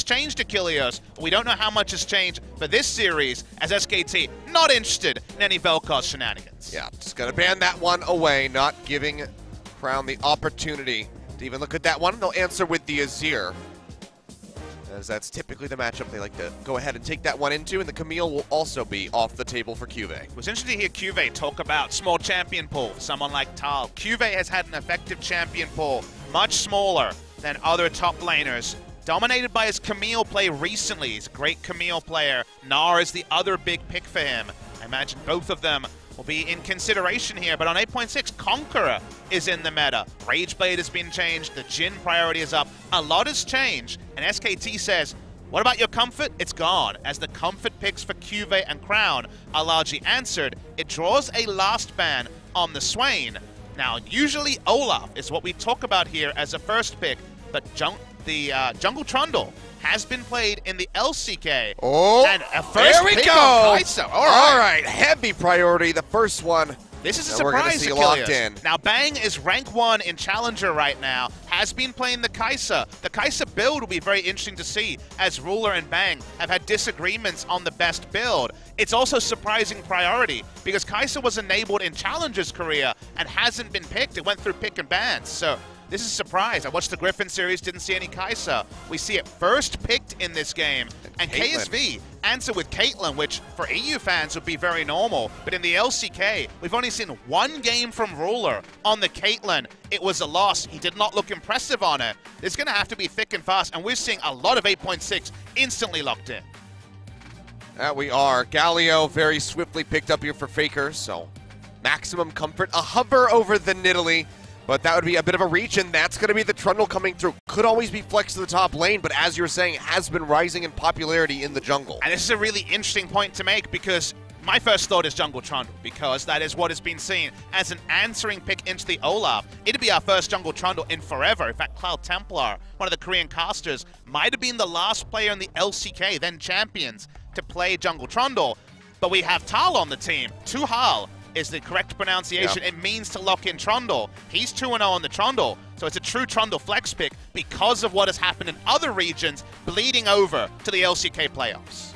changed, Achilles, but we don't know how much has changed for this series, as SKT not interested in any Vel'Koz shenanigans. Yeah, just gonna ban that one away, not giving Crown the opportunity to even look at that one. They'll answer with the Azir, as that's typically the matchup they like to go ahead and take that one into, and the Camille will also be off the table for QV. It was interesting to hear QV talk about small champion pool for someone like Tal. QV has had an effective champion pool, much smaller than other top laners, dominated by his Camille play recently. He's a great Camille player. Gnar is the other big pick for him. I imagine both of them will be in consideration here, but on 8.6, Conqueror is in the meta. Rageblade has been changed, the Jhin priority is up. A lot has changed, and SKT says, what about your comfort? It's gone, as the comfort picks for QV and Crown are largely answered. It draws a last ban on the Swain. Now, usually Olaf is what we talk about here as a first pick, but Jungle Trundle has been played in the LCK. Oh, and a first there we pick go. on Kai'Sa. All right, heavy priority, the first one. This is a surprise, we're gonna see locked in. Now, Bang is rank 1 in Challenger right now, has been playing the Kai'Sa. The Kai'Sa build will be very interesting to see, as Ruler and Bang have had disagreements on the best build. It's also surprising priority, because Kai'Sa was enabled in Challenger's career and hasn't been picked. It went through pick and bans, so this is a surprise. I watched the Griffin series, didn't see any Kai'Sa. We see it first picked in this game. And KSV answer with Caitlyn, which for EU fans would be very normal. But in the LCK, we've only seen one game from Ruler on the Caitlyn. It was a loss. He did not look impressive on it. It's going to have to be thick and fast, and we're seeing a lot of 8.6 instantly locked in. That we are. Galio very swiftly picked up here for Faker, so maximum comfort. A hover over the Nidalee. But that would be a bit of a reach, and that's going to be the Trundle coming through. Could always be flexed to the top lane, but as you were saying, it has been rising in popularity in the jungle. And this is a really interesting point to make, because my first thought is Jungle Trundle, because that is what has been seen as an answering pick into the Olaf. It'd be our first Jungle Trundle in forever. In fact, Cloud Templar, one of the Korean casters, might have been the last player in the LCK, then Champions, to play Jungle Trundle. But we have Tal on the team. Tuhal is the correct pronunciation. Yep. It means to lock in Trundle. He's 2-0 on the Trundle, so it's a true Trundle flex pick because of what has happened in other regions bleeding over to the LCK playoffs.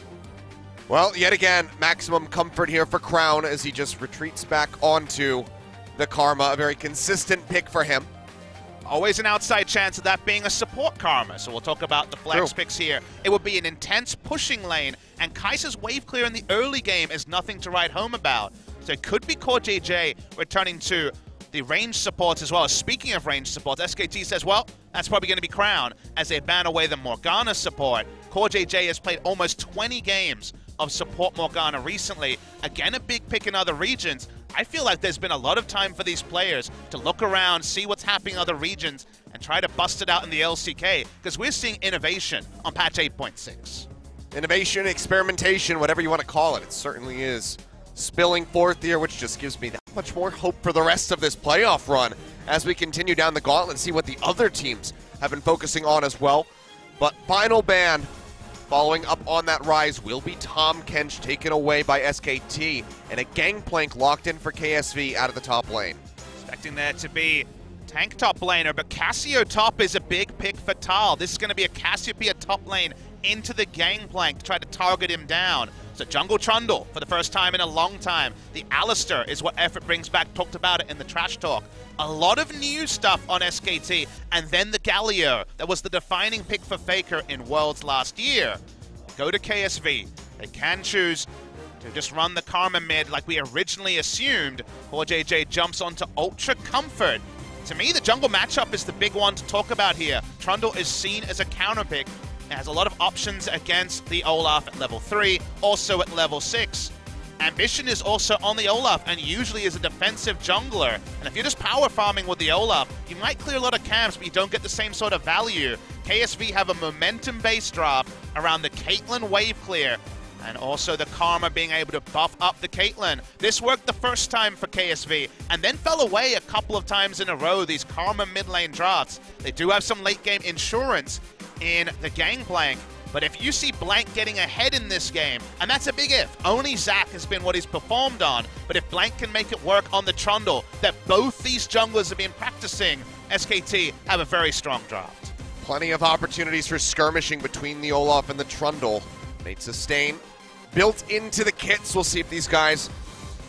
Well, yet again, maximum comfort here for Crown as he just retreats back onto the Karma. A very consistent pick for him. Always an outside chance of that being a support Karma, so we'll talk about the flex picks here. It would be an intense pushing lane, and Kai'Sa's wave clear in the early game is nothing to write home about. So it could be CoreJJ returning to the range supports as well. Speaking of range supports, SKT says, well, that's probably going to be Crown as they ban away the Morgana support. CoreJJ has played almost 20 games of support Morgana recently. Again, a big pick in other regions. I feel like there's been a lot of time for these players to look around, see what's happening in other regions, and try to bust it out in the LCK, because we're seeing innovation on patch 8.6. Innovation, experimentation, whatever you want to call it, it certainly is spilling forth here, which just gives me that much more hope for the rest of this playoff run as we continue down the gauntlet and see what the other teams have been focusing on as well. But final ban following up on that rise will be Tahm Kench taken away by SKT, and a Gangplank locked in for KSV out of the top lane. Expecting there to be tank top laner, but Cassio top is a big pick for Tal. This is going to be a Cassiopeia top lane into the Gangplank to try to target him down. So Jungle Trundle for the first time in a long time. The Alistair is what Effort brings back, talked about it in the Trash Talk. A lot of new stuff on SKT, and then the Galio that was the defining pick for Faker in Worlds last year. Go to KSV. They can choose to just run the Karma mid like we originally assumed. CoreJJ jumps onto Ultra Comfort. To me, the jungle matchup is the big one to talk about here. Trundle is seen as a counter pick. It has a lot of options against the Olaf at level 3, also at level 6. Ambition is also on the Olaf and usually is a defensive jungler. And if you're just power farming with the Olaf, you might clear a lot of camps, but you don't get the same sort of value. KSV have a momentum-based draft around the Caitlyn wave clear, and also the Karma being able to buff up the Caitlyn. This worked the first time for KSV, and then fell away a couple of times in a row, these Karma mid lane drafts. They do have some late game insurance in the Gangplank, but if you see Blank getting ahead in this game, and that's a big if, only Zac has been what he's performed on, but if Blank can make it work on the Trundle that both these junglers have been practicing, SKT have a very strong draft. Plenty of opportunities for skirmishing between the Olaf and the Trundle. Nate sustain built into the kits. We'll see if these guys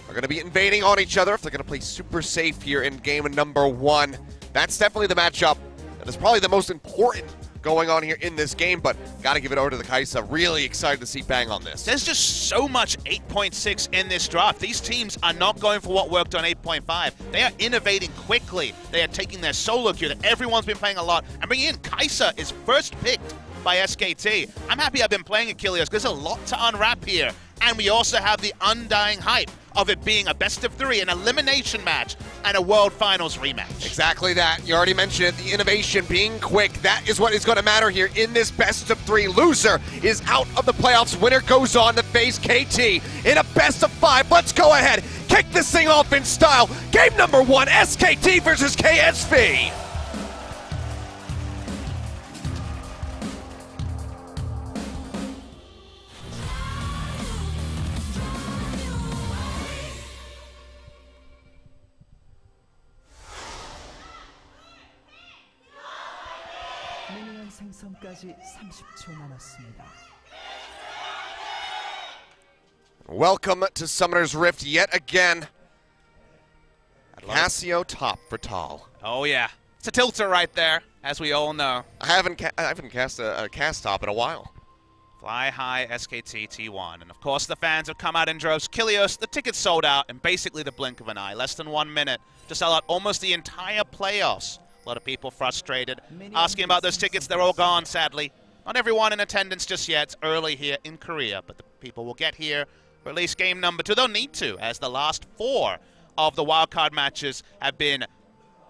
are going to be invading on each other, if they're going to play super safe here in game number 1. That's definitely the matchup that is probably the most important going on here in this game, but got to give it over to the Kai'Sa. Really excited to see Bang on this. There's just so much 8.6 in this draft. These teams are not going for what worked on 8.5. They are innovating quickly. They are taking their solo queue that everyone's been playing a lot and bringing in. Kai'Sa is first picked by SKT. I'm happy I've been playing Achilles because there's a lot to unwrap here. And we also have the undying hype of it being a best of 3, an elimination match, and a World Finals rematch. Exactly that. You already mentioned it, the innovation being quick. That is what is going to matter here in this best of 3. Loser is out of the playoffs. Winner goes on to face KT in a best of 5. Let's go ahead, kick this thing off in style. Game number 1, SKT versus KSV. 생성까지 30초 남았습니다. Welcome to Summoner's Rift yet again. Casio top for Tal. Oh yeah, it's a tilter right there, as we all know. I haven't cast a cast top in a while. Fly high SKT T1, and of course the fans have come out in droves. Kilios, the tickets sold out in basically the blink of an eye. Less than 1 minute to sell out almost the entire playoffs. A lot of people frustrated, asking about those tickets. They're all gone, sadly. Not everyone in attendance just yet. It's early here in Korea, but the people will get here for at least game number 2. They'll need to, as the last 4 of the wildcard matches have been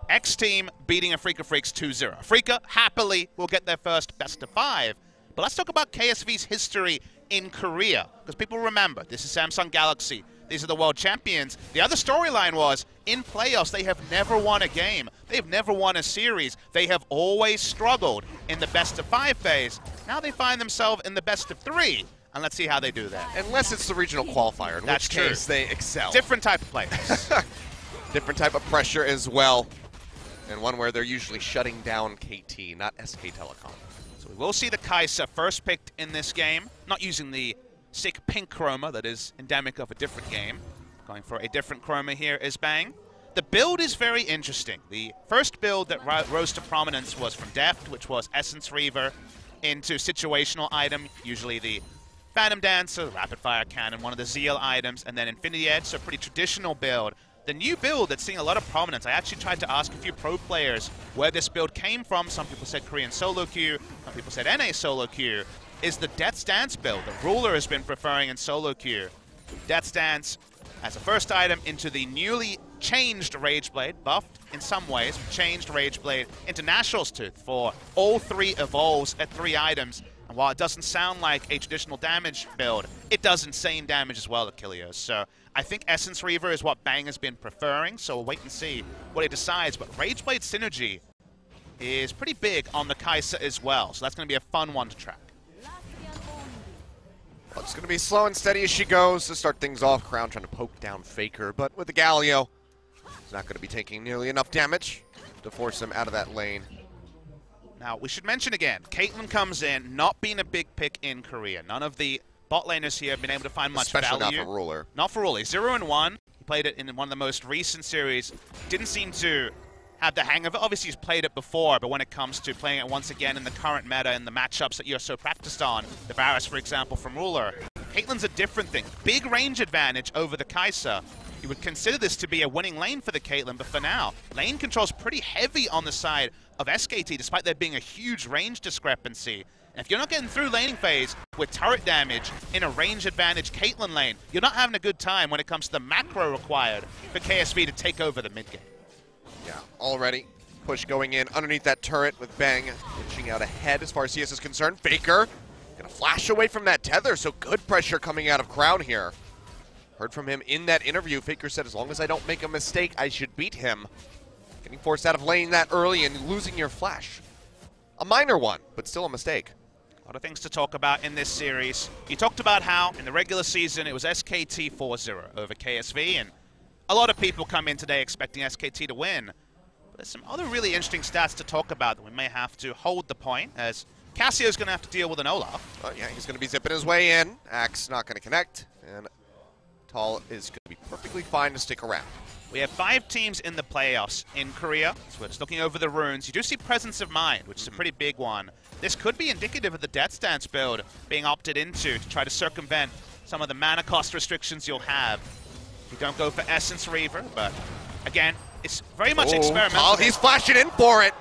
X Team beating Afrika Freaks 2-0. Afrika happily will get their first best of 5. But let's talk about KSV's history in Korea, because people remember, this is Samsung Galaxy. These are the world champions. The other storyline was, in playoffs, they have never won a game. They've never won a series. They have always struggled in the best of 5 phase. Now they find themselves in the best of 3. And let's see how they do that. Unless it's the regional qualifier, in which case they excel. Different type of players. Different type of pressure as well. And one where they're usually shutting down KT, not SK Telecon. So we will see the Kai'Sa first picked in this game. Not using the sick pink chroma that is endemic of a different game. Going for a different chroma here is Bang. The build is very interesting. The first build that rose to prominence was from Deft, which was Essence Reaver into situational item, usually the Phantom Dancer, Rapid Fire Cannon, one of the Zeal items, and then Infinity Edge, so a pretty traditional build. The new build that's seeing a lot of prominence, I actually tried to ask a few pro players where this build came from. Some people said Korean solo queue, some people said NA solo queue, is the Death's Dance build that Ruler has been preferring in solo queue. Death's Dance as a first item into the newly changed Rageblade, buffed in some ways, changed Rageblade into National's Tooth for all 3 evolves at 3 items. And while it doesn't sound like a traditional damage build, it does insane damage as well at Kilios. So I think Essence Reaver is what Bang has been preferring, so we'll wait and see what he decides. But Rageblade synergy is pretty big on the Kai'Sa as well, so that's going to be a fun one to track. Well, it's going to be slow and steady as she goes to start things off. Crown trying to poke down Faker, but with the Galio, he's not going to be taking nearly enough damage to force him out of that lane. Now, we should mention again, Caitlyn comes in, not being a big pick in Korea. None of the bot laners here have been able to find much value. Especially not for Ruler. Not for Ruler. 0-1. He played it in one of the most recent series. Didn't seem to have the hang of it. Obviously, he's played it before, but when it comes to playing it once again in the current meta and the matchups that you're so practiced on, the Varus, for example, from Ruler, Caitlyn's a different thing. Big range advantage over the Kai'Sa. You would consider this to be a winning lane for the Caitlyn, but for now, lane control's pretty heavy on the side of SKT, despite there being a huge range discrepancy. And if you're not getting through laning phase with turret damage in a range advantage Caitlyn lane, you're not having a good time when it comes to the macro required for KSV to take over the mid game. Yeah, already. Push going in underneath that turret with Bang inching out ahead as far as CS is concerned. Faker gonna flash away from that tether, so good pressure coming out of Crown here. Heard from him in that interview. Faker said, as long as I don't make a mistake, I should beat him. Getting forced out of lane that early and losing your flash. A minor one, but still a mistake. A lot of things to talk about in this series. You talked about how in the regular season it was SKT 4-0 over KSV, and a lot of people come in today expecting SKT to win. There's some other really interesting stats to talk about that we may have to hold the point, as Cassio's going to have to deal with an Olaf. Oh, yeah, he's going to be zipping his way in. Axe not going to connect, and Tall is going to be perfectly fine to stick around. We have 5 teams in the playoffs in Korea, so we're just looking over the runes. You do see Presence of Mind, which is a pretty big one. This could be indicative of the Death Stance build being opted into to try to circumvent some of the mana cost restrictions you'll have. You don't go for Essence Reaver, but again, it's very much experimental. Tall, he's flashing in for it.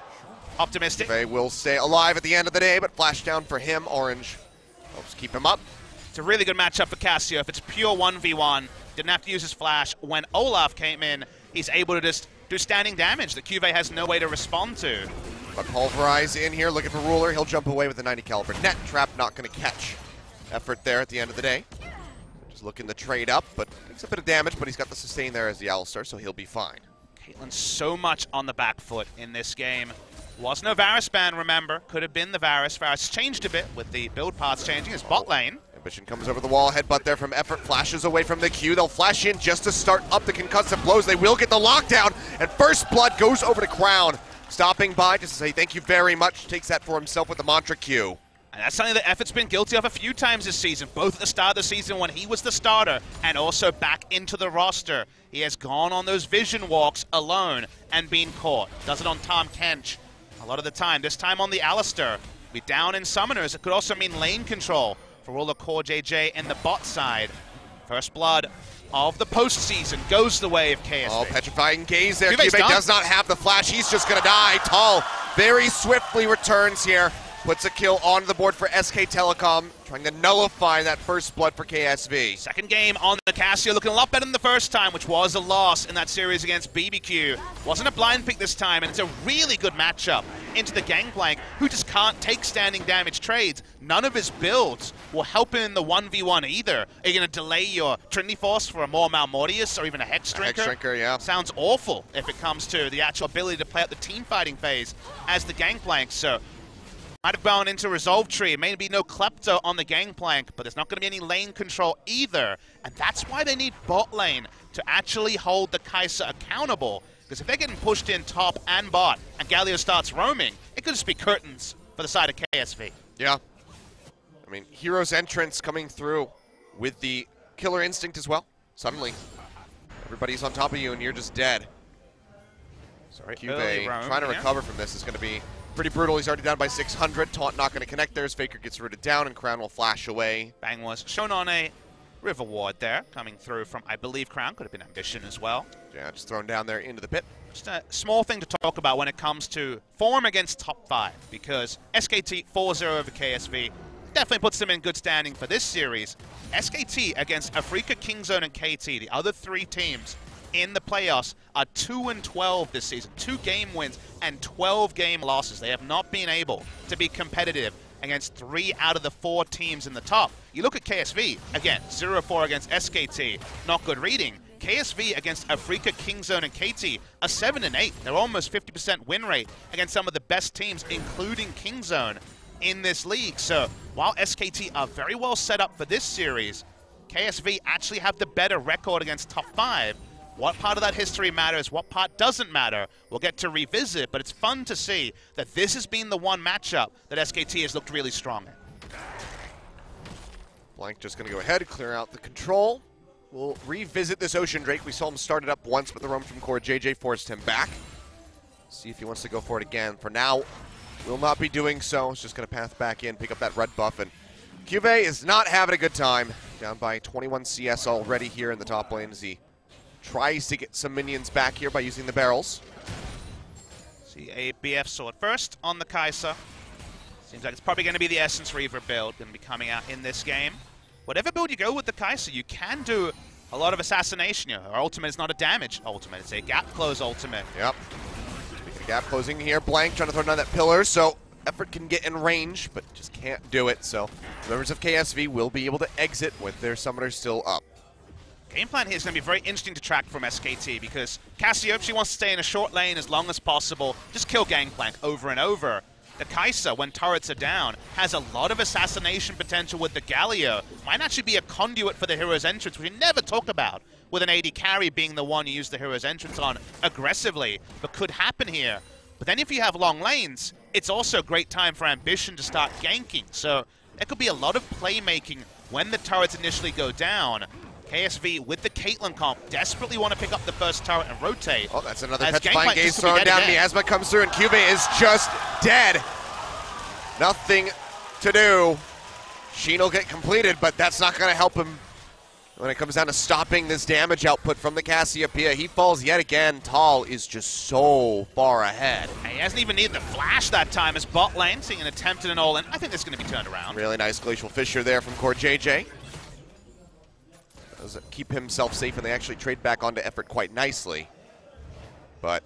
Optimistic. They will stay alive at the end of the day, but flash down for him. Orange helps keep him up. It's a really good matchup for Cassio. If it's pure 1v1, didn't have to use his flash. When Olaf came in, he's able to just do standing damage that QV has no way to respond to. But Pulverize in here, looking for Ruler. He'll jump away with the 90 caliber net. Trap not going to catch. Effort there at the end of the day. Just looking to trade up, but takes a bit of damage, but he's got the sustain there as the Alistar, so he'll be fine. Caitlyn so much on the back foot in this game. Was no Varus ban, remember. Could have been the Varus. Varus changed a bit with the build paths changing his bot lane. Ambition comes over the wall, headbutt there from Effort, flashes away from the Q. They'll flash in just to start up the concussive blows. They will get the lockdown, and First Blood goes over to Crown. Stopping by just to say thank you very much. Takes that for himself with the Mantra Q. And that's something that Effort's been guilty of a few times this season, both at the start of the season when he was the starter and also back into the roster. He has gone on those vision walks alone and been caught. Does it on Tom Kench a lot of the time. This time on the Alistar. Be down in summoners. It could also mean lane control for all the core JJ and the bot side. First Blood of the postseason goes the way of KSV. Oh, petrifying gaze there. QV's QV does not have the flash. He's just going to die. Tall very swiftly returns here. Puts a kill on the board for SK Telecom, trying to nullify that First Blood for KSV. Second game on the Cassio, looking a lot better than the first time, which was a loss in that series against BBQ. Wasn't a blind pick this time, and it's a really good matchup into the Gangplank, who just can't take standing damage trades. None of his builds will help him in the 1v1 either. Are you going to delay your Trinity Force for a more Malmortius or even a Hex Shrinker? Hex Shrinker, yeah. Sounds awful if it comes to the actual ability to play out the team fighting phase as the Gangplank, so might have gone into Resolve Tree. Maybe no Klepto on the Gangplank, but there's not going to be any lane control either. And that's why they need bot lane to actually hold the Kai'Sa accountable. Because if they're getting pushed in top and bot, and Galio starts roaming, it could just be curtains for the side of KSV. Yeah. I mean, Hero's entrance coming through with the killer instinct as well. Suddenly, everybody's on top of you and you're just dead. Sorry, QV trying to recover from this is going to be pretty brutal. He's already down by 600. Taunt not going to connect there as Faker gets rooted down and Crown will flash away. Bang was shown on a River Ward there, coming through from, I believe, Crown. Could have been Ambition as well. Yeah, just thrown down there into the pit. Just a small thing to talk about when it comes to form against top 5, because SKT 4-0 over KSV definitely puts them in good standing for this series. SKT against Afrika, Kingzone, and KT, the other 3 teams in the playoffs, are 2-12 this season. 2 game wins and 12 game losses. They have not been able to be competitive against 3 out of the 4 teams in the top. You look at KSV, again, 0-4 against SKT, not good reading. KSV against Afrika, Kingzone, and KT are 7-8. They're almost 50% win rate against some of the best teams, including Kingzone, in this league. So while SKT are very well set up for this series, KSV actually have the better record against top 5. What part of that history matters, what part doesn't matter, we'll get to revisit, but it's fun to see that this has been the one matchup that SKT has looked really strong in. Blank just going to go ahead, clear out the control. We'll revisit this Ocean Drake. We saw him start it up once, but the roam from core JJ forced him back. See if he wants to go for it again. For now, will not be doing so. He's just going to path back in, pick up that red buff, and QV is not having a good time. Down by 21 CS already here in the top lane as he tries to get some minions back here by using the barrels. See a BF sword first on the Kai'Sa. Seems like it's probably going to be the Essence Reaver build going to be coming out in this game. Whatever build you go with the Kai'Sa, you can do a lot of assassination. You know, her ultimate is not a damage ultimate, it's a gap close ultimate. Yep. Speaking of gap closing here, Blank trying to throw down that pillar, so Effort can get in range, but just can't do it. So members of KSV will be able to exit with their summoners still up. Game plan here is going to be very interesting to track from SKT because Cassio, she wants to stay in a short lane as long as possible, just kill Gangplank over and over. The Kai'Sa, when turrets are down, has a lot of assassination potential with the Galio. Might actually be a conduit for the hero's entrance, which we never talk about, with an AD carry being the one you use the hero's entrance on aggressively, but could happen here. But then if you have long lanes, it's also a great time for Ambition to start ganking. So there could be a lot of playmaking when the turrets initially go down. KSV with the Caitlyn comp desperately want to pick up the first turret and rotate. Oh, that's another petrifying gaze thrown down. Miasma comes through and QV is just dead. Nothing to do. Sheen will get completed, but that's not going to help him when it comes down to stopping this damage output from the Cassiopeia. He falls yet again. Tal is just so far ahead. He hasn't even needed the flash that time as bot lane, seeing an attempt at an all-in. I think this is going to be turned around. Really nice Glacial Fissure there from Core JJ. Does keep himself safe, and they actually trade back onto effort quite nicely. But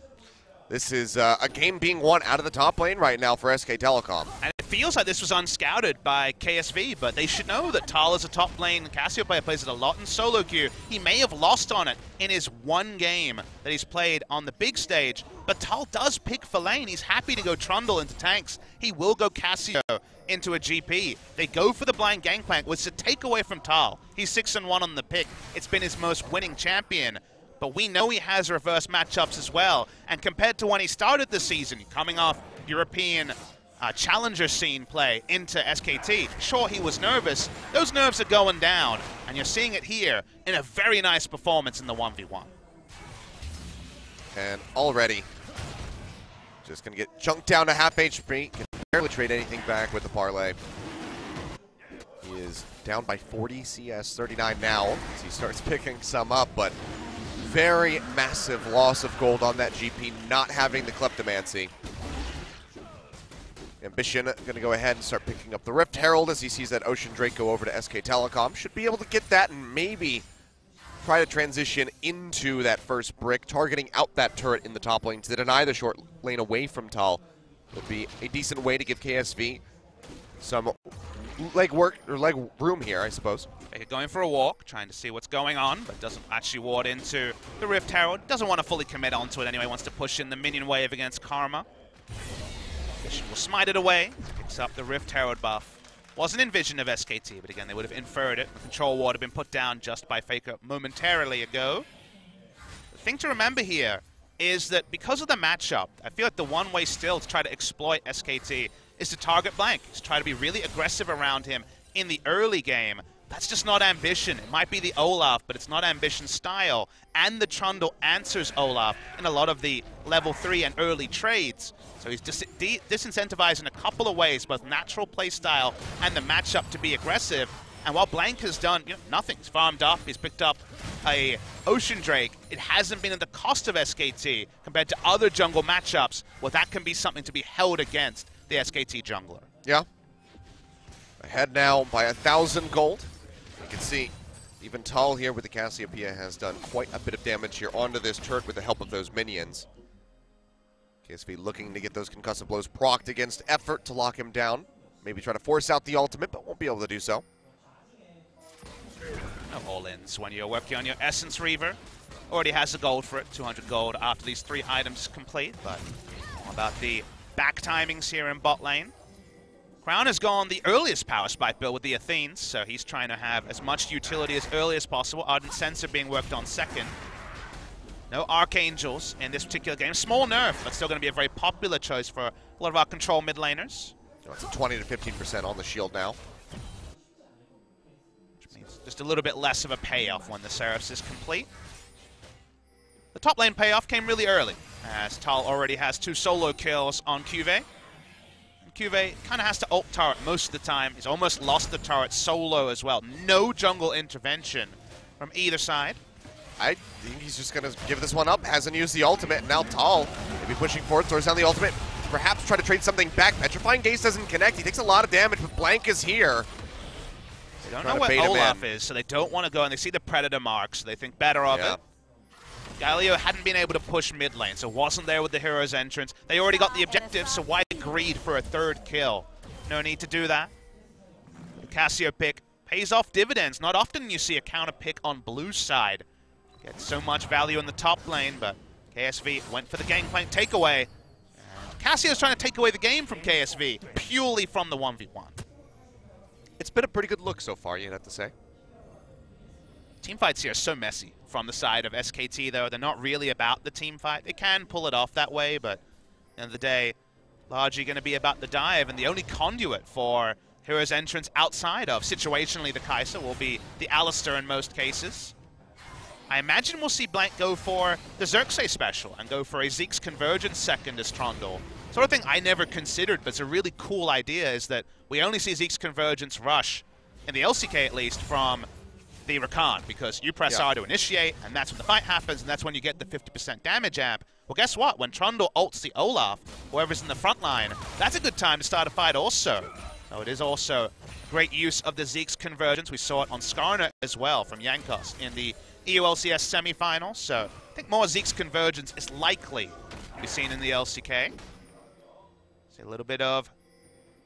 this is a game being won out of the top lane right now for SK Telecom. And it feels like this was unscouted by KSV, but they should know that Tal is a top lane. Cassiopeia plays it a lot in solo queue. He may have lost on it in his one game that he's played on the big stage, but Tal does pick for lane. He's happy to go Trundle into tanks. He will go Cassio into a GP. They go for the blind gangplank, which is a takeaway from Tal. He's 6-1 on the pick. It's been his most winning champion. But we know he has reverse matchups as well. And compared to when he started the season, coming off European challenger scene play into SKT, sure, he was nervous. Those nerves are going down. And you're seeing it here in a very nice performance in the 1v1. And already just going to get chunked down to half HP. Can barely trade anything back with the parlay. He is down by 40 CS, 39 now as he starts picking some up, but very massive loss of gold on that GP, not having the Kleptomancy. Ambition going to go ahead and start picking up the Rift Herald as he sees that Ocean Drake go over to SK Telecom. Should be able to get that and maybe try to transition into that first brick, targeting out that turret in the top lane to deny the short lane away from Tal. Would be a decent way to give KSV some leg work or leg room here, I suppose. Going for a walk, trying to see what's going on, but doesn't actually ward into the Rift Herald. Doesn't want to fully commit onto it anyway, wants to push in the minion wave against Karma. Vision will smite it away, picks up the Rift Herald buff. Wasn't in vision of SKT, but again, they would have inferred it. The control ward had been put down just by Faker momentarily ago. The thing to remember here is that because of the matchup, I feel like the one way still to try to exploit SKT is to target Blank, is try to be really aggressive around him in the early game. That's just not Ambition. It might be the Olaf, but it's not Ambition style. And the Trundle answers Olaf in a lot of the level 3 and early trades. So he's disincentivized in a couple of ways, both natural play style and the matchup to be aggressive. And while Blank has done nothing, he's farmed up, he's picked up a Ocean Drake, it hasn't been at the cost of SKT compared to other jungle matchups where that can be something to be held against the SKT jungler. Yeah. Ahead now by 1,000 gold. You can see even Tal here with the Cassiopeia has done quite a bit of damage here onto this turret with the help of those minions. KSV looking to get those concussive blows procced against effort to lock him down. Maybe try to force out the ultimate, but won't be able to do so. No all-ins when you're working on your Essence Reaver. Already has the gold for it, 200 gold after these 3 items complete, but all about the back timings here in bot lane. Crown has gone the earliest power spike build with the Athenes, so he's trying to have as much utility as early as possible. Ardent Sensor being worked on second. No Archangels in this particular game. Small nerf, but still going to be a very popular choice for a lot of our control mid laners. It's a 20 to 15% on the shield now. Which means just a little bit less of a payoff when the Seraphs is complete. The top lane payoff came really early, as Tal already has 2 solo kills on QV. QV kind of has to ult turret most of the time. He's almost lost the turret solo as well. No jungle intervention from either side. I think he's just going to give this one up. Hasn't used the ultimate. And now Tal maybe pushing forward, throws down the ultimate. Perhaps try to trade something back. Petrifying Gaze doesn't connect. He takes a lot of damage, but Blank is here. They don't know where Olaf is, so they don't want to go, and they see the Predator mark, so they think better of it. Galio hadn't been able to push mid lane, so wasn't there with the hero's entrance. They already got the objective, so why greed for a 3rd kill? No need to do that. The Cassio pick pays off dividends. Not often you see a counter pick on blue's side. Gets so much value in the top lane, but KSV went for the gangplank takeaway. And Cassio's trying to take away the game from KSV purely from the 1v1. It's been a pretty good look so far, you'd have to say. Teamfights here are so messy from the side of SKT, though. They're not really about the team fight. They can pull it off that way, but at the end of the day, largely going to be about the dive, and the only conduit for Hero's entrance outside of, situationally, the Kai'Sa will be the Alistar in most cases. I imagine we'll see Blank go for the Xerxes special and go for a Zeke's Convergence second as Trundle. Sort of thing I never considered, but it's a really cool idea, is that we only see Zeke's Convergence rush, in the LCK at least, from the Rakan, because you press R to initiate, and that's when the fight happens, and that's when you get the 50% damage amp. Well, guess what? When Trundle ults the Olaf, whoever's in the front line, that's a good time to start a fight also. So it is also great use of the Zeke's Convergence. We saw it on Skarner as well from Jankos in the EU-LCS semifinals. So I think more Zeke's Convergence is likely to be seen in the LCK. See a little bit of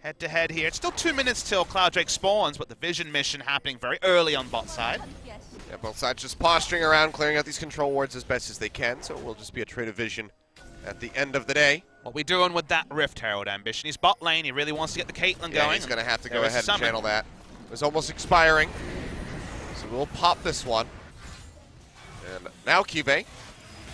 head-to-head here. It's still 2 minutes till Cloud Drake spawns, but the Vision mission happening very early on bot side. Yeah, both sides just posturing around, clearing out these control wards as best as they can, so it will just be a trade of Vision at the end of the day. What we doing with that Rift Herald ambition? He's bot lane. He really wants to get the Caitlyn going. He's going to have to go ahead and channel that. It was almost expiring, so we'll pop this one. And now Kive,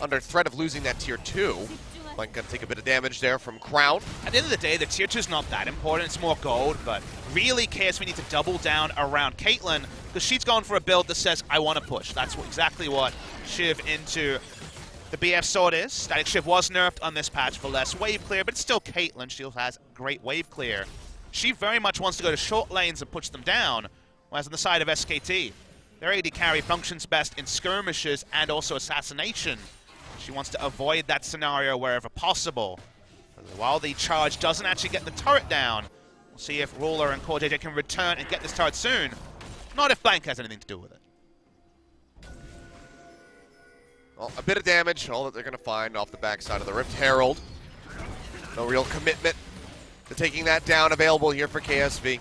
under threat of losing that tier 2. Blank going to take a bit of damage there from Crown. At the end of the day, the tier 2 is not that important. It's more gold, but really KSV need to double down around Caitlyn, because she's gone for a build that says, I want to push. That's exactly what Shiv into the BF sword is. Static Shiv was nerfed on this patch for less wave clear, but it's still Caitlyn. She also has great wave clear. She very much wants to go to short lanes and push them down, whereas on the side of SKT, their AD carry functions best in skirmishes and also assassination. She wants to avoid that scenario wherever possible. While the charge doesn't actually get the turret down, we'll see if Ruler and Core JJ can return and get this turret soon. Not if Blank has anything to do with it. Well, a bit of damage, all that they're going to find off the backside of the Rift Herald. No real commitment to taking that down available here for KSV.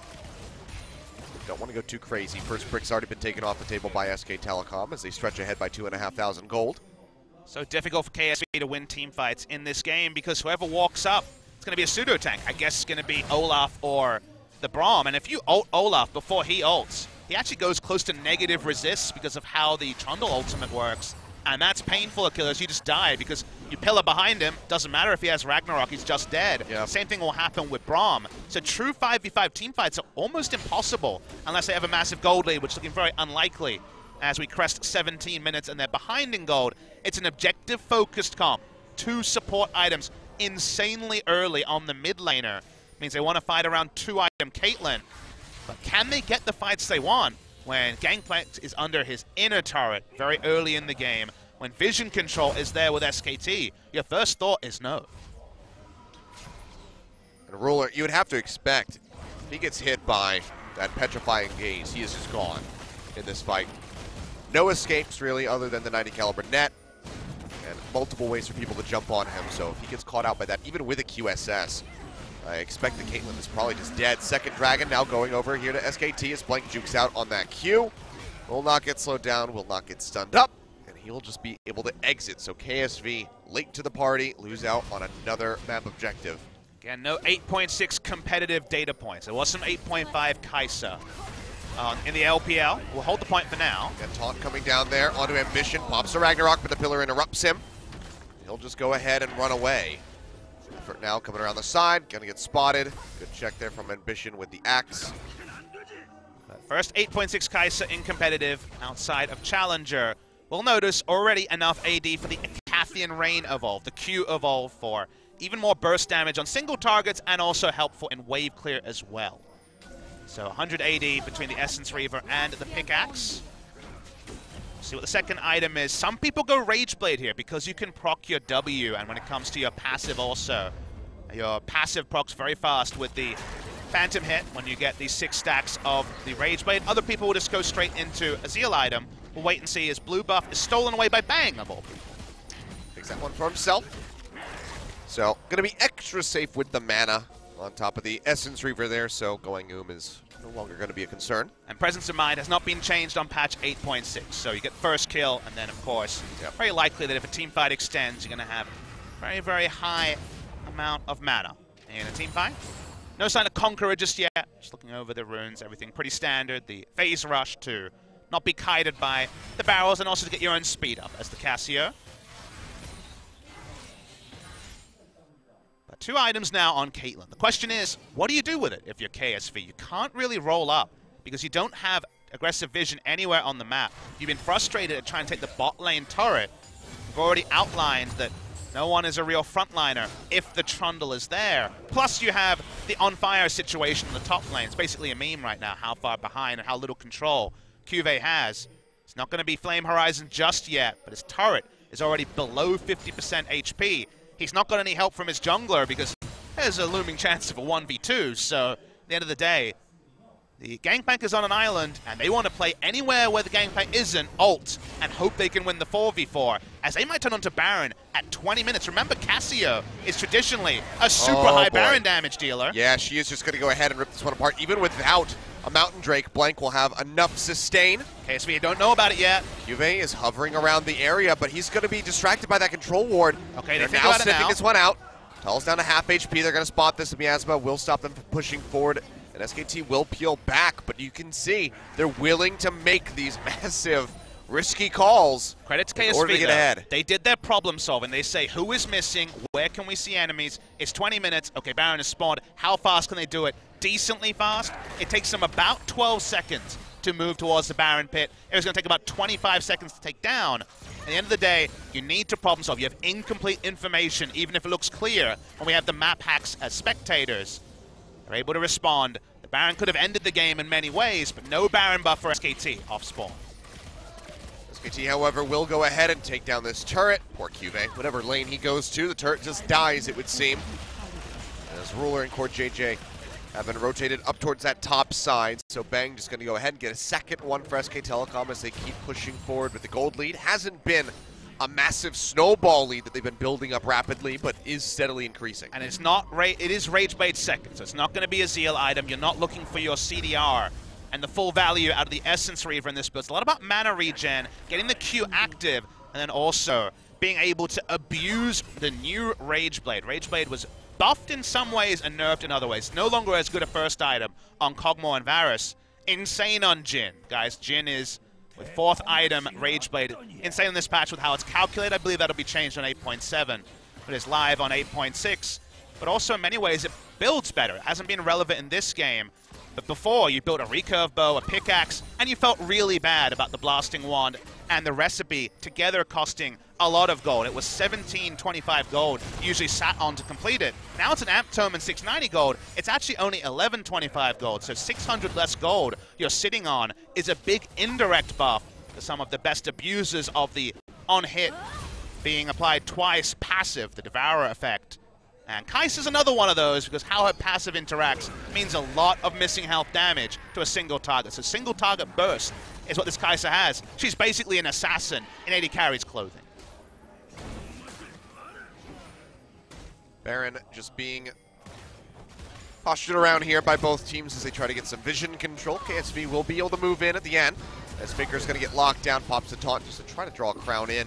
Don't want to go too crazy. First brick's already been taken off the table by SK Telecom as they stretch ahead by 2,500 gold. So difficult for KSV to win team fights in this game, because whoever walks up, it's going to be a pseudo tank. I guess it's going to be Olaf or the Braum. And if you ult Olaf before he ults, he actually goes close to negative resists because of how the Trundle ultimate works. And that's painful, Achilles. You just die because you pillar behind him. Doesn't matter if he has Ragnarok, he's just dead. Yep. Same thing will happen with Braum. So true 5v5 team fights are almost impossible unless they have a massive gold lead, which is looking very unlikely as we crest 17 minutes and they're behind in gold. It's an objective-focused comp. 2 support items insanely early on the mid laner. Means they want to fight around 2-item Caitlyn. But can they get the fights they want when Gangplank is under his inner turret very early in the game, when vision control is there with SKT? Your first thought is no. And Ruler, you would have to expect, if he gets hit by that petrifying gaze, he is just gone in this fight. No escapes, really, other than the 90 caliber net, and multiple ways for people to jump on him. So if he gets caught out by that, even with a QSS, I expect the Caitlyn is probably just dead. Second Dragon now going over here to SKT as Blank jukes out on that Q. Will not get slowed down, will not get stunned up, and he'll just be able to exit. So KSV, late to the party, lose out on another map objective. Again, no 8.6 competitive data points. There was some 8.5 Kai'Sa in the LPL. We'll hold the point for now. And Taunt coming down there onto Ambition. Pops a Ragnarok, but the pillar interrupts him. He'll just go ahead and run away. Effort now coming around the side, gonna get spotted. Good check there from Ambition with the axe. First 8.6 Kai'Sa in competitive outside of Challenger. We'll notice already enough AD for the Acathian Rain evolve, the Q evolve for even more burst damage on single targets and also helpful in wave clear as well. So 100 AD between the Essence Reaver and the Pickaxe. See what the second item is. Some people go Rageblade here because you can proc your W, and when it comes to your passive also, your passive procs very fast with the Phantom hit when you get these 6 stacks of the Rageblade. Other people will just go straight into a Zeal item. We'll wait and see as blue buff is stolen away by Bang of all people. Takes that one for himself. So, gonna be extra safe with the mana on top of the Essence Reaver there, so going is no longer going to be a concern. And Presence of Mind has not been changed on patch 8.6, so you get first kill, and then, of course, very likely that if a team fight extends, you're going to have very, very high amount of mana in a team fight. No sign of Conqueror just yet. Just looking over the runes, everything pretty standard. The phase rush to not be kited by the barrels and also to get your own speed up as the Cassio. But 2 items now on Caitlyn. The question is, what do you do with it if you're KSV? You can't really roll up because you don't have aggressive vision anywhere on the map. You've been frustrated at trying to take the bot lane turret. We've already outlined that no one is a real frontliner if the Trundle is there. Plus you have the on-fire situation in the top lane. It's basically a meme right now, how far behind and how little control KSV has. It's not going to be Flame Horizon just yet, but his turret is already below 50% HP. He's not got any help from his jungler because there's a looming chance of a 1v2, so at the end of the day, the Gangplank is on an island, and they want to play anywhere where the Gangplank isn't, ult, and hope they can win the 4v4, as they might turn onto Baron at 20 minutes. Remember, Cassio is traditionally a super high Baron damage dealer. Yeah, she is just going to go ahead and rip this one apart. Even without a Mountain Drake, Blank will have enough sustain. KSV don't know about it yet. KSV is hovering around the area, but he's going to be distracted by that control ward. Okay, they're they now about sniffing it now. this one out. Tull's down to half HP. They're going to spot this. The Miasma will stop them from pushing forward. And SKT will peel back, but you can see they're willing to make these massive, risky calls. Credit to KSV, in order to get ahead. They did their problem solving. They say, who is missing? Where can we see enemies? It's 20 minutes. Okay, Baron is spawned. How fast can they do it? Decently fast. It takes them about 12 seconds to move towards the Baron pit. It was going to take about 25 seconds to take down. At the end of the day, you need to problem solve. You have incomplete information, even if it looks clear, when we have the map hacks as spectators. They're able to respond. The Baron could have ended the game in many ways, but no Baron buff for SKT off spawn. SKT, however, will go ahead and take down this turret. Poor KSV. Whatever lane he goes to, the turret just dies, it would seem. As Ruler and Core JJ have been rotated up towards that top side. So Bang just going to go ahead and get a second one for SK Telecom as they keep pushing forward with the gold lead. Hasn't been a massive snowball lead that they've been building up rapidly, but is steadily increasing. And it's not, it is Rageblade second, so it's not going to be a Zeal item. You're not looking for your CDR and the full value out of the Essence Reaver in this build. It's a lot about mana regen, getting the Q active, and then also being able to abuse the new Rageblade. Rageblade was buffed in some ways and nerfed in other ways. No longer as good a first item on Kog'Maw and Varus. Insane on Jhin. Guys, Jhin is, with 4th item, Rageblade, insane in this patch with how it's calculated. I believe that'll be changed on 8.7, but it's live on 8.6. But also, in many ways, it builds better. It hasn't been relevant in this game. But before, you built a recurve bow, a pickaxe, and you felt really bad about the blasting wand and the recipe together costing a lot of gold. It was 1725 gold you usually sat on to complete it. Now it's an amp tome and 690 gold. It's actually only 1125 gold, so 600 less gold you're sitting on is a big indirect buff to some of the best abusers of the on-hit being applied twice passive, the Devourer effect. And Kai'Sa's another one of those because how her passive interacts means a lot of missing health damage to a single target. So single target burst is what this Kai'Sa has. She's basically an assassin in AD Carry's clothing. Baron just being postured around here by both teams as they try to get some vision control. KSV will be able to move in at the end as Faker's going to get locked down, pops a taunt just to try to draw a crown in.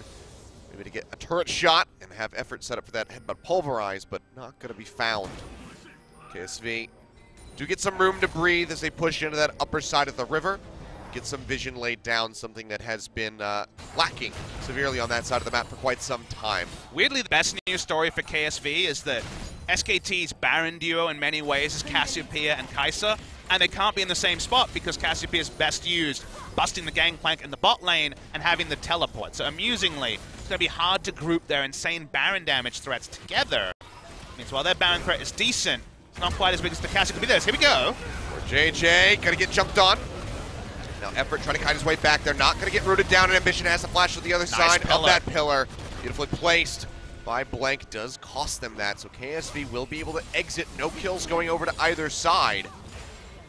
Maybe to get a turret shot and have effort set up for that headbutt pulverize, but not going to be found. KSV do get some room to breathe as they push into that upper side of the river. Get some vision laid down, something that has been lacking severely on that side of the map for quite some time. Weirdly, the best news story for KSV is that SKT's Baron duo in many ways is Cassiopeia and Kai'Sa, and they can't be in the same spot because Cassiopeia is best used busting the Gangplank in the bot lane and having the teleport. So amusingly, it's going to be hard to group their insane Baron damage threats together. Means while their Baron threat is decent, it's not quite as big as the Cassio could be this. Here we go. Or JJ gonna get jumped on. Now Effort trying to kite his way back. They're not gonna get rooted down, and Ambition has to flash to the other side of that pillar. Beautifully placed by Blank, does cost them that. So KSV will be able to exit. No kills going over to either side.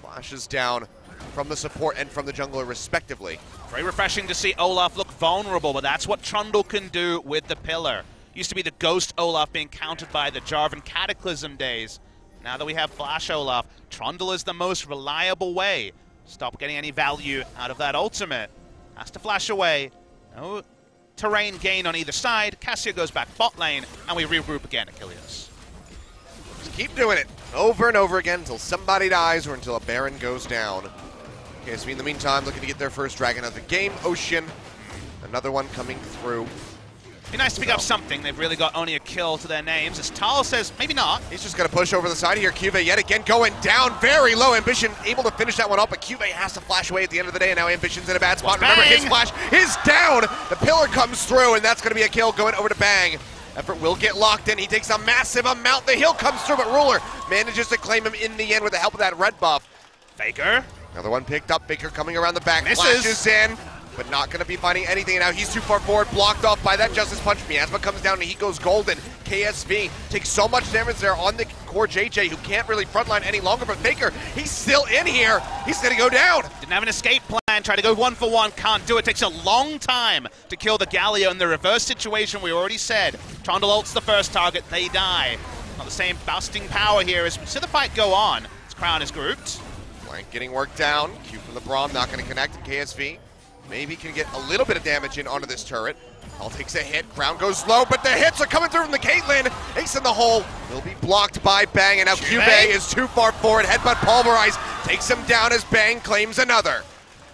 Flashes down from the support and from the jungler respectively. Very refreshing to see Olaf look vulnerable, but that's what Trundle can do with the pillar. Used to be the Ghost Olaf being countered by the Jarvan Cataclysm days. Now that we have Flash Olaf, Trundle is the most reliable way. Stop getting any value out of that ultimate. Has to flash away. No terrain gain on either side. Cassio goes back bot lane, and we regroup again, Achilles. keep doing it over and over again until somebody dies or until a Baron goes down. KSV in the meantime looking to get their first dragon of the game. Ocean, another one coming through. Be nice to pick up something. They've really got only a kill to their names. As Tal says, maybe not. He's just going to push over the side here. QV yet again going down very low. Ambition able to finish that one up, but QV has to flash away at the end of the day, and now Ambition's in a bad spot. Remember, his flash is down. The pillar comes through, and that's going to be a kill going over to Bang. Effort will get locked in. He takes a massive amount. The heal comes through, but Ruler manages to claim him in the end with the help of that red buff. Faker. Another one picked up. Faker coming around the back. Misses. Flashes in, but not going to be finding anything. And now he's too far forward, blocked off by that Justice Punch. Miasma comes down and he goes golden. KSV takes so much damage there on the core JJ, who can't really frontline any longer, but Faker, he's still in here. He's going to go down. Didn't have an escape plan, tried to go 1-for-1, can't do it. Takes a long time to kill the Galio in the reverse situation we already said. Trundle ults the first target, they die. Not the same busting power here as we see the fight go on. As Crown is grouped. Flank getting worked down. Q from the Braum, not going to connect, and KSV maybe can get a little bit of damage in onto this turret. Hull takes a hit, Crown goes low, but the hits are coming through from the Caitlyn. Ace in the hole will be blocked by Bang, and now QV is too far forward. Headbutt pulverize takes him down as Bang claims another.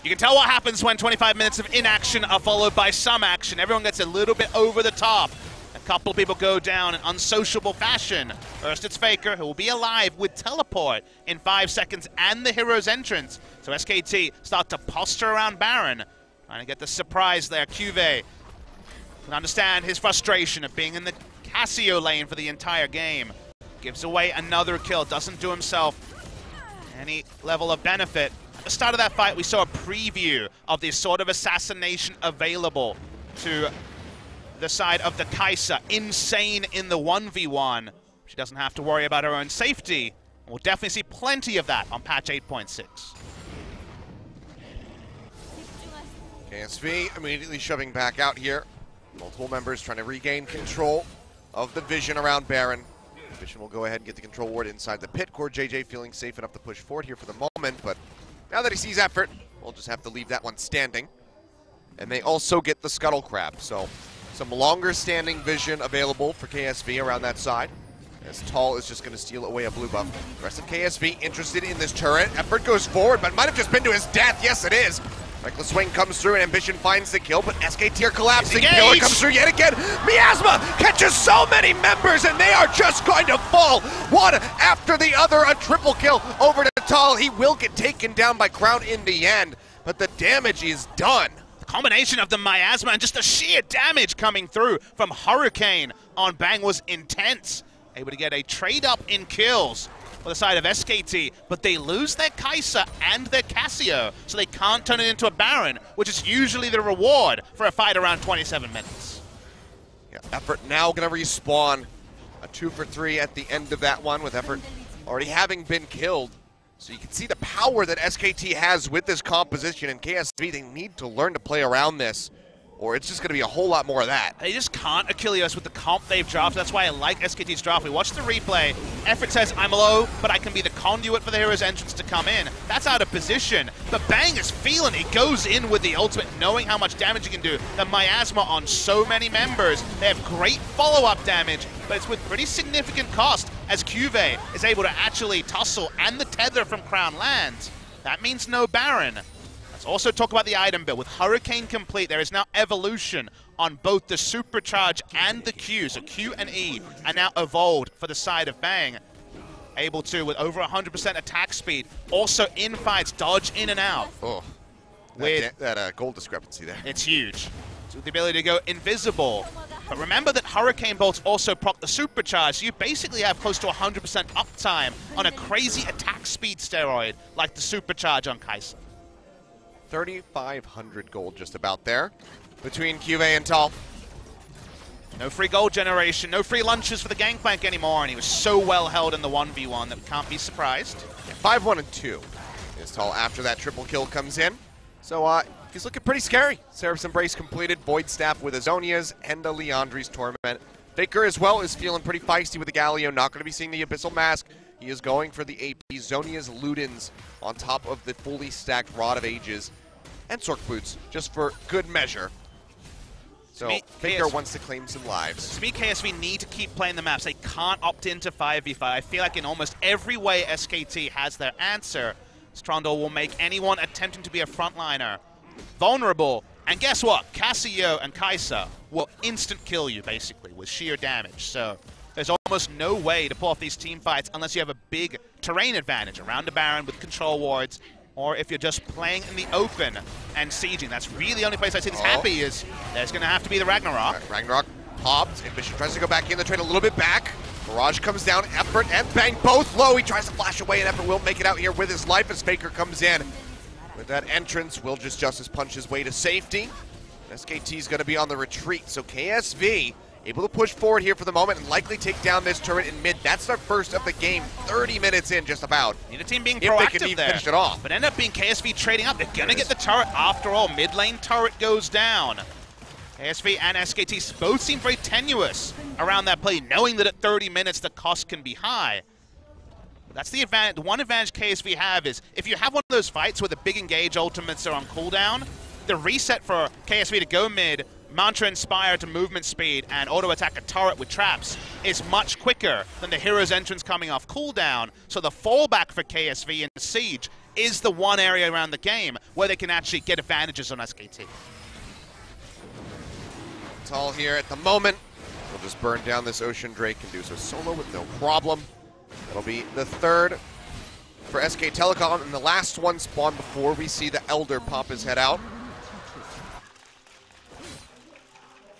You can tell what happens when 25 minutes of inaction are followed by some action. Everyone gets a little bit over the top. A couple of people go down in unsociable fashion. First it's Faker, who will be alive with teleport in 5 seconds and the hero's entrance. So SKT start to posture around Baron. Trying to get the surprise there. QV can understand his frustration of being in the Cassio lane for the entire game. Gives away another kill, doesn't do himself any level of benefit. At the start of that fight, we saw a preview of this sort of assassination available to the side of the Kai'Sa. Insane in the 1v1. She doesn't have to worry about her own safety. We'll definitely see plenty of that on patch 8.6. KSV immediately shoving back out here. Multiple members trying to regain control of the vision around Baron. Vision will go ahead and get the control ward inside the pit. Core JJ feeling safe enough to push forward here for the moment, but now that he sees effort, we'll just have to leave that one standing. And they also get the Scuttle Crab, so some longer standing vision available for KSV around that side, as Tall is just going to steal away a blue buff. The rest of KSV interested in this turret. Effort goes forward, but might have just been to his death. Yes, it is. Reckless Swing comes through and Ambition finds the kill, but SKT are collapsing. Pillar comes through yet again. Miasma catches so many members and they are just going to fall one after the other. A triple kill over to Tall. He will get taken down by Crown in the end, but the damage is done. The combination of the miasma and just the sheer damage coming through from Hurricane on Bang was intense. Able to get a trade up in kills for the side of SKT, but they lose their Kai'Sa and their Cassio, so they can't turn it into a Baron, which is usually the reward for a fight around 27 minutes. Yeah, Effort now going to respawn. A 2 for 3 at the end of that one, with Effort already having been killed. So you can see the power that SKT has with this composition, and KSV, they need to learn to play around this, or it's just going to be a whole lot more of that. They just can't Achilles with the comp they've dropped. That's why I like SKT's draft. We watched the replay. Effort says, I'm low, but I can be the conduit for the hero's entrance to come in. That's out of position. But Bang is feeling it. He goes in with the ultimate, knowing how much damage he can do. The miasma on so many members. They have great follow-up damage, but it's with pretty significant cost as QV is able to actually tussle and the tether from Crown lands. That means no Baron. Let's also talk about the item build. With Hurricane complete, there is now evolution on both the Supercharge and the Q. So Q and E are now evolved for the side of Bang. Able to, with over 100% attack speed, also in fights, dodge in and out. Oh, that gold discrepancy there. It's huge. So the ability to go invisible. But remember that Hurricane bolts also proc the Supercharge, so you basically have close to 100% uptime on a crazy attack speed steroid like the Supercharge on Kai'Sa. 3,500 gold just about there between QV and Tall. No free gold generation, no free lunches for the Gangplank anymore, and he was so well held in the 1v1 that we can't be surprised. Yeah, 5-1 and 2 is Tall after that triple kill comes in. So he's looking pretty scary. Seraph's Embrace completed, Void Staff with Azonia's, and a Leandri's Torment. Faker as well is feeling pretty feisty with the Galio, not going to be seeing the Abyssal Mask. He is going for the AP. Zonia's Ludens on top of the fully stacked Rod of Ages and Sork Boots, just for good measure. So Faker wants to claim some lives. To me, KSV need to keep playing the maps. They can't opt into 5v5. I feel like in almost every way SKT has their answer. Strondor will make anyone attempting to be a frontliner vulnerable. And guess what? Casio and Kai'Sa will instant kill you, basically, with sheer damage. So there's almost no way to pull off these team fights unless you have a big terrain advantage around the Baron with control wards, or if you're just playing in the open and sieging. That's really the only place I see this happy is there's going to have to be the Ragnarok. Ragnarok popped. Ambition tries to go back in the trade a little bit back. Mirage comes down. Effort and Bang both low. He tries to flash away, and Effort will make it out here with his life as Faker comes in. With that entrance, will just Justice punch his way to safety. SKT's going to be on the retreat, so KSV able to push forward here for the moment and likely take down this turret in mid. That's their first of the game, 30 minutes in just about. Need a team being if proactive they can even there. Finish it off. But end up being KSV trading up. They're going to get the turret after all. Mid lane turret goes down. KSV and SKT both seem very tenuous around that play, knowing that at 30 minutes the cost can be high. But that's the advantage. The one advantage KSV have is if you have one of those fights where the big engage ultimates are on cooldown, the reset for KSV to go mid, Mantra Inspire to movement speed, and auto-attack a turret with traps is much quicker than the hero's entrance coming off cooldown. So the fallback for KSV in Siege is the one area around the game where they can actually get advantages on SKT. Tall here at the moment. We'll just burn down this Ocean Drake and do so solo with no problem. That'll be the third for SK Telecon, and the last one spawned before we see the Elder pop his head out.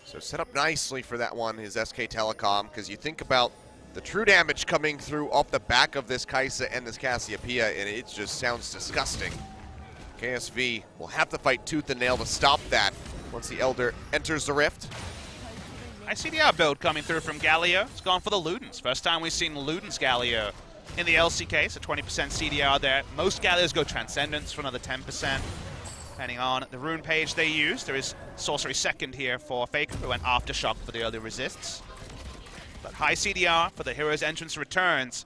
So set up nicely for that one is SK Telecom, because you think about the true damage coming through off the back of this Kai'Sa and this Cassiopeia, and it just sounds disgusting. KSV will have to fight tooth and nail to stop that once the Elder enters the rift. Nice CDR build coming through from Galio. It's gone for the Ludens. First time we've seen Ludens Galio in the LCK, so 20% CDR there. Most Galios go Transcendence for another 10%. Depending on the rune page they use. There is Sorcery second here for Faker, who went Aftershock for the early resists. But high CDR for the hero's entrance returns.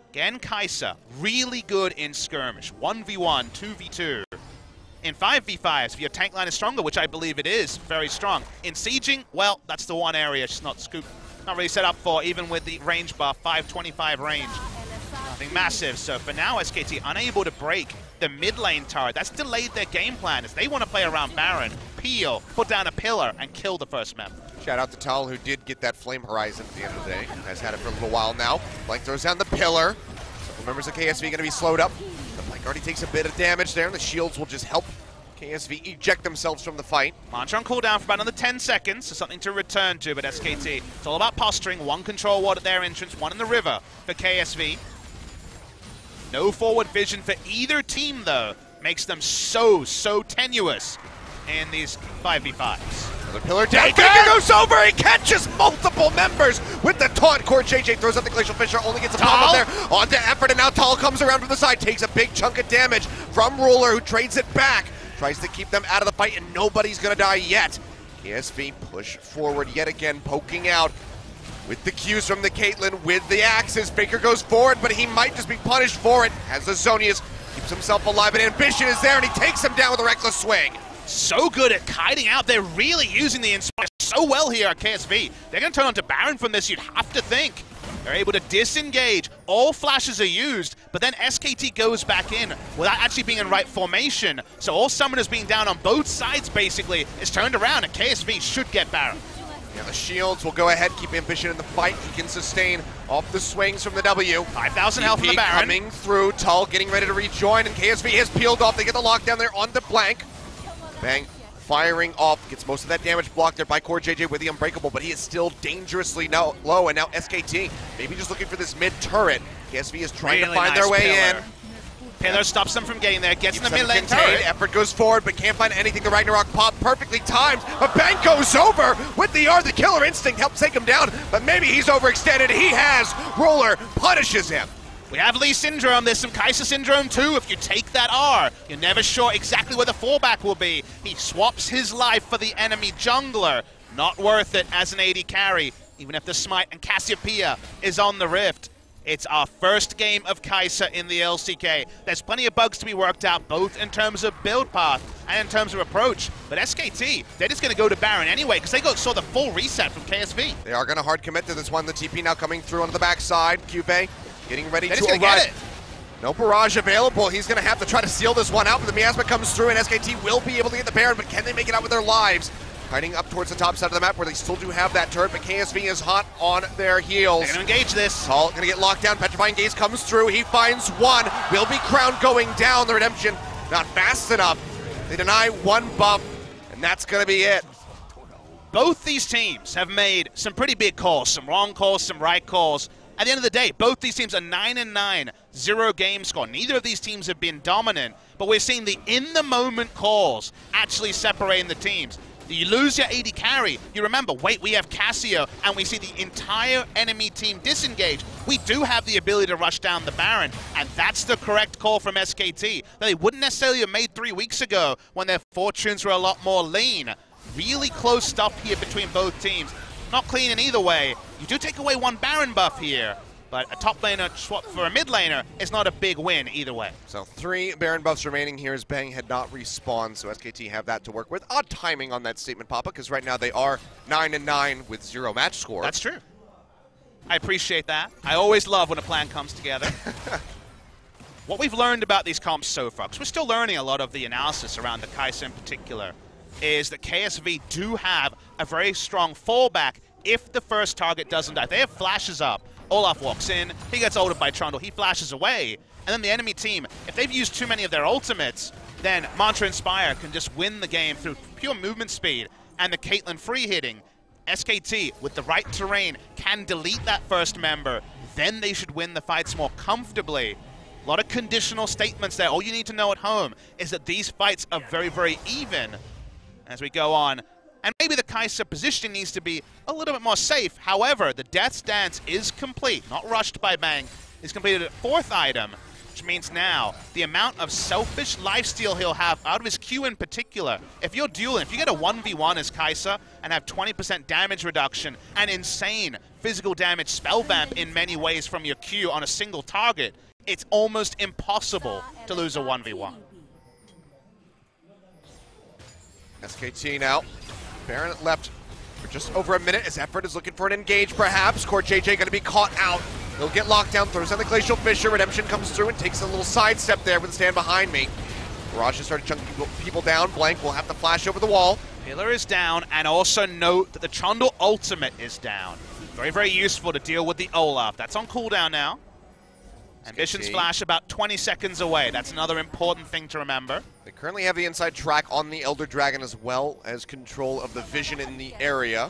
Again, Kai'Sa, really good in skirmish. 1v1, 2v2. In 5v5s, if your tank line is stronger, which I believe it is, very strong. In sieging, well, that's the one area she's not really set up for, even with the range buff, 525 range. Nothing massive, so for now, SKT unable to break the mid lane turret. That's delayed their game plan as they want to play around Baron, peel, put down a pillar, and kill the first map. Shout out to Tal, who did get that Flame Horizon at the end of the day. Has had it for a little while now. Blank throws down the pillar. Several members of KSV going to be slowed up. The Blank already takes a bit of damage there, and the shields will just help KSV eject themselves from the fight. Mantra on cooldown for about another 10 seconds, so something to return to, but SKT, it's all about posturing. One control ward at their entrance, one in the river for KSV. No forward vision for either team, though. Makes them so tenuous in these 5v5s. Another pillar down. Faker goes over. He catches multiple members with the taunt. Core JJ throws up the Glacial Fissure, only gets a pop up there. Onto Effort, and now Tal comes around from the side, takes a big chunk of damage from Ruler, who trades it back. Tries to keep them out of the fight, and nobody's going to die yet. KSV push forward yet again, poking out with the Qs from the Caitlyn with the axes. Faker goes forward, but he might just be punished for it. Has the Zonias, keeps himself alive, and Ambition is there, and he takes him down with a reckless swing. So good at kiting out. They're really using the Inspire so well here at KSV. They're going to turn on to Baron from this, you'd have to think. They're able to disengage. All flashes are used, but then SKT goes back in without actually being in right formation. So all summoners being down on both sides, basically, is turned around, and KSV should get Baron. Yeah, the shields will go ahead, keep Ambition in the fight. He can sustain off the swings from the W. 5,000 health from the Baron. Coming through, Tull getting ready to rejoin, and KSV has peeled off. They get the lockdown there on the Blank. Bang, firing off, gets most of that damage blocked there by Core JJ with the Unbreakable, but he is still dangerously low, and now SKT, maybe just looking for this mid-turret. KSV is trying to find their way in. Pillar stops them from getting there, gets in the mid-lane turret. Effort goes forward, but can't find anything. The Ragnarok pop perfectly timed, but Bang goes over with the R. The Killer Instinct helps take him down, but maybe he's overextended. He has. Ruler punishes him. We have Lee Syndrome. There's some Kai'Sa Syndrome too. If you take that R, you're never sure exactly where the fallback will be. He swaps his life for the enemy jungler. Not worth it as an AD carry, even if the Smite and Cassiopeia is on the Rift. It's our first game of Kai'Sa in the LCK. There's plenty of bugs to be worked out, both in terms of build path and in terms of approach. But SKT, they're just going to go to Baron anyway because they saw the full reset from KSV. They are going to hard commit to this one. The TP now coming through onto the backside. Cube getting ready to arrive. Get it. No barrage available. He's going to have to try to seal this one out, but the miasma comes through, and SKT will be able to get the Baron, but can they make it out with their lives? Fighting up towards the top side of the map where they still do have that turret, but KSV is hot on their heels. They're going to engage this. Tall going to get locked down. Petrifying Gaze comes through. He finds one. Will be crowned going down. The redemption not fast enough. They deny one buff, and that's going to be it. Both these teams have made some pretty big calls, some wrong calls, some right calls. At the end of the day, both these teams are 9-9, 0 game score. Neither of these teams have been dominant, but we're seeing the in-the-moment calls actually separating the teams. You lose your AD carry, you remember, wait, we have Cassio, and we see the entire enemy team disengage. We do have the ability to rush down the Baron, and that's the correct call from SKT that they wouldn't necessarily have made 3 weeks ago when their fortunes were a lot more lean. Really close stuff here between both teams. Not clean in either way. You do take away one Baron buff here, but a top laner swap for a mid laner is not a big win either way. So 3 Baron buffs remaining here as Bang had not respawned, so SKT have that to work with. Odd timing on that statement, Papa, because right now they are 9-9 with 0 match score. That's true. I appreciate that. I always love when a plan comes together. What we've learned about these comps so far, because we're still learning a lot of the analysis around the Kai'Sa in particular, is that KSV do have a very strong fallback if the first target doesn't die. If they have flashes up, Olaf walks in, he gets ulted by Trundle, he flashes away, and then the enemy team, if they've used too many of their ultimates, then Mantra Inspire can just win the game through pure movement speed and the Caitlyn free hitting. SKT, with the right terrain, can delete that first member, then they should win the fights more comfortably. A lot of conditional statements there. All you need to know at home is that these fights are very, very even as we go on. And maybe the Kai'Sa positioning needs to be a little bit more safe. However, the Death's Dance is complete, not rushed by Bang. It's completed at 4th item, which means now the amount of selfish lifesteal he'll have out of his Q in particular. If you're dueling, if you get a 1v1 as Kai'Sa and have 20% damage reduction and insane physical damage spell vamp in many ways from your Q on a single target, it's almost impossible to lose a 1v1. SKT now. Baron left for just over a minute as Effort is looking for an engage perhaps. Core JJ going to be caught out. He'll get locked down, throws on the Glacial Fissure. Redemption comes through and takes a little sidestep there with the stand behind me. Barrage has started chunking people down. Blank will have to flash over the wall. Pillar is down, and also note that the Trundle ultimate is down. Very, very useful to deal with the Olaf. That's on cooldown now. Ambition's flash about 20 seconds away. That's another important thing to remember. They currently have the inside track on the Elder Dragon as well as control of the vision in the area.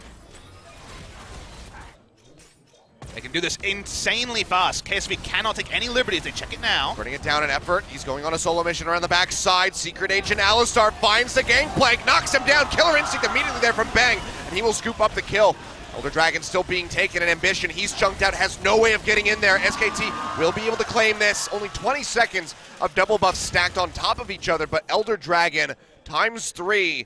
They can do this insanely fast. KSV cannot take any liberties. They check it now. Burning it down in Effort. He's going on a solo mission around the backside. Secret Agent Alistar finds the gangplank, knocks him down. Killer Instinct immediately there from Bang, and he will scoop up the kill. Elder Dragon still being taken, and Ambition, he's chunked out, has no way of getting in there. SKT will be able to claim this. Only 20 seconds of double buffs stacked on top of each other, but Elder Dragon times 3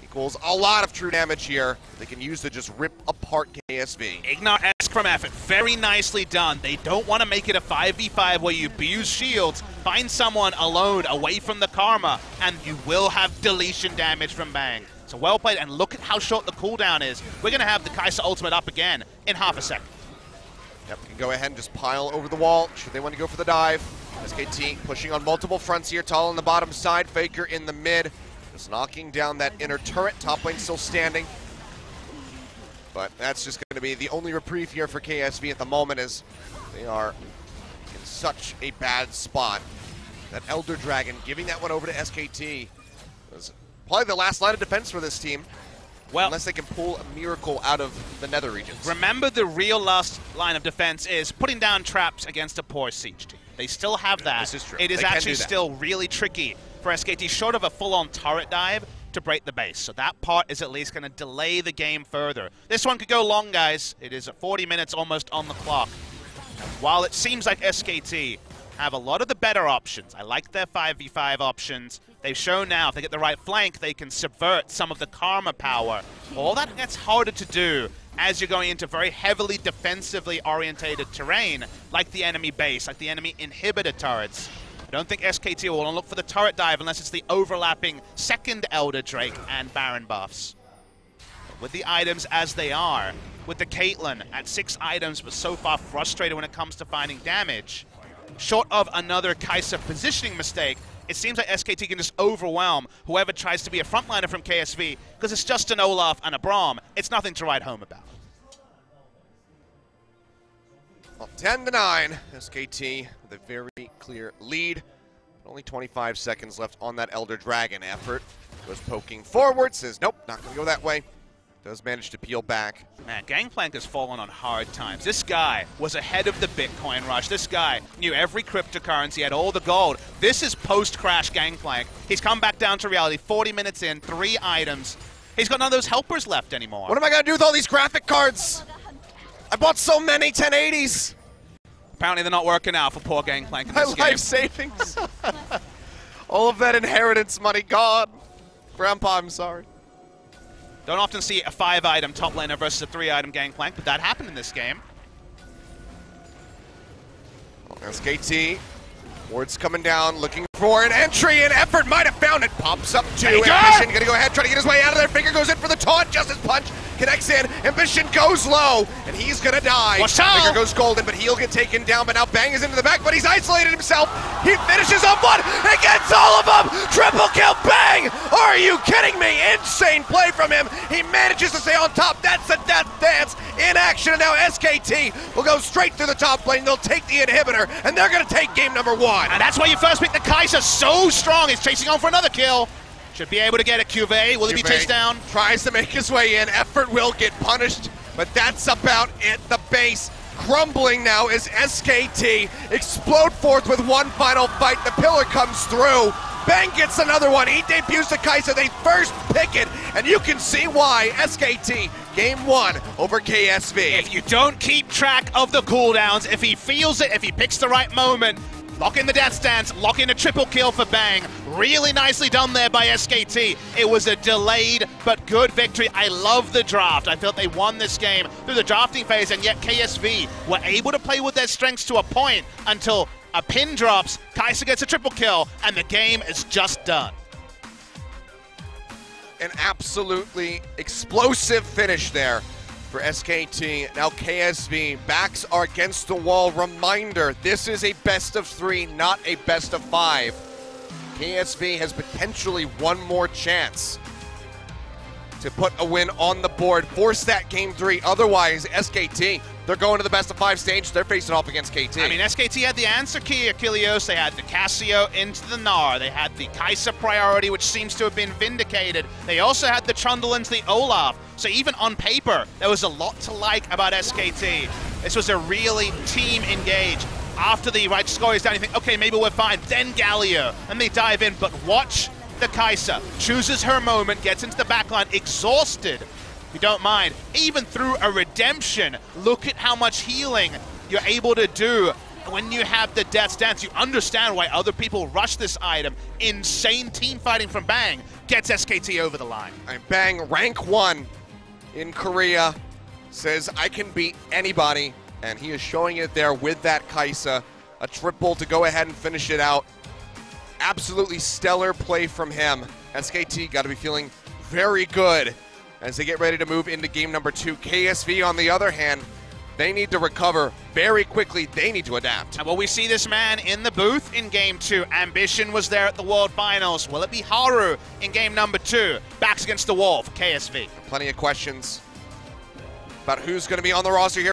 equals a lot of true damage here. They can use to just rip apart KSV. Ignar-esque from Effort, very nicely done. They don't want to make it a 5v5 where you abuse shields, find someone alone away from the Karma, and you will have deletion damage from Bang. So well played, and look at how short the cooldown is. We're going to have the Kai'Sa ultimate up again in half a second. Yep, can go ahead and just pile over the wall should they want to go for the dive. SKT pushing on multiple fronts here. Tall on the bottom side, Faker in the mid. Just knocking down that inner turret. Top lane still standing. But that's just going to be the only reprieve here for KSV at the moment, as they are in such a bad spot. That Elder Dragon giving that one over to SKT was probably the last line of defense for this team. Well, unless they can pull a miracle out of the nether regions. Remember, the real last line of defense is putting down traps against a poor siege team. They still have that. This is true. It is actually still really tricky for SKT, short of a full-on turret dive, to break the base. So that part is at least going to delay the game further. This one could go long, guys. It is 40 minutes almost on the clock. And while it seems like SKT have a lot of the better options, I like their 5v5 options. They've shown now if they get the right flank, they can subvert some of the Karma power. All that gets harder to do as you're going into very heavily defensively orientated terrain, like the enemy base, like the enemy inhibitor turrets. I don't think SKT will look for the turret dive unless it's the overlapping second Elder Drake and Baron buffs. But with the items as they are, with the Caitlyn at 6 items, but so far frustrated when it comes to finding damage, short of another Kai'Sa positioning mistake, it seems like SKT can just overwhelm whoever tries to be a frontliner from KSV, because it's just an Olaf and a Braum. It's nothing to write home about. Well, 10-9, SKT with a very clear lead. Only 25 seconds left on that Elder Dragon effort. Goes poking forward, says nope, not gonna go that way. Does manage to peel back. Man, Gangplank has fallen on hard times. This guy was ahead of the Bitcoin rush. This guy knew every cryptocurrency, had all the gold. This is post-crash Gangplank. He's come back down to reality, 40 minutes in, 3 items. He's got none of those helpers left anymore. What am I gonna do with all these graphic cards? I bought so many 1080s. Apparently they're not working out for poor Gangplank in My this game. life savings. All of that inheritance money gone. Grandpa, I'm sorry. Don't often see a 5-item top laner versus a 3-item Gangplank, but that happened in this game. SKT, Ward's coming down, looking for an entry, and effort might have found it. Pops up to Taker! Ambition, gonna go ahead, try to get his way out of there. Finger goes in for the taunt, Justice Punch connects in. Ambition goes low, and he's gonna die. Watch out! Finger goes golden, but he'll get taken down, but now Bang is into the back, but he's isolated himself. He finishes off one, and gets all of them! Triple kill, Bang! Are you kidding me? Insane play from him. He manages to stay on top. That's a death dance in action, and now SKT will go straight through the top lane. They'll take the inhibitor, and they're gonna take game number 1. And that's why you first pick the Kai'Sa, so strong. He's chasing on for another kill. Should be able to get a QV. Will he be chased down? Tries to make his way in. Effort will get punished, but that's about it. The base crumbling now as SKT explode forth with one final fight. The pillar comes through. Bang gets another one. He debuts to Kai'Sa. They first pick it, and you can see why. SKT, game 1 over KSV. If you don't keep track of the cooldowns, if he feels it, if he picks the right moment, lock in the death stance, lock in a triple kill for Bang. Really nicely done there by SKT. It was a delayed but good victory. I love the draft. I felt they won this game through the drafting phase, and yet KSV were able to play with their strengths to a point until a pin drops, Kai'Sa gets a triple kill, and the game is just done. An absolutely explosive finish there for SKT. Now KSV, backs are against the wall. Reminder, this is a best of 3, not a best of 5. KSV has potentially one more chance to put a win on the board, force that game 3. Otherwise, SKT, they're going to the best of 5 stage. They're facing off against KT. I mean, SKT had the answer key, Achilleos. They had the Cassio into the Gnar. They had the Kai'Sa priority, which seems to have been vindicated. They also had the Trundle into the Olaf. So even on paper, there was a lot to like about SKT. This was a really team engage. After the right score is down, you think, okay, maybe we're fine. Then Galio, and they dive in. But watch the Kai'Sa. Chooses her moment, gets into the backline, exhausted. If you don't mind, even through a redemption, look at how much healing you're able to do. When you have the Death's Dance, you understand why other people rush this item. Insane team fighting from Bang gets SKT over the line. And Bang, rank 1 in Korea, says I can beat anybody, and he is showing it there with that Kai'Sa. A triple to go ahead and finish it out. Absolutely stellar play from him. SKT got to be feeling very good as they get ready to move into game number 2. KSV, on the other hand, they need to recover very quickly. They need to adapt. And will we see this man in the booth in game 2? Ambition was there at the World Finals. Will it be Haru in game number 2? Backs against the wall for KSV. Plenty of questions about who's going to be on the roster here.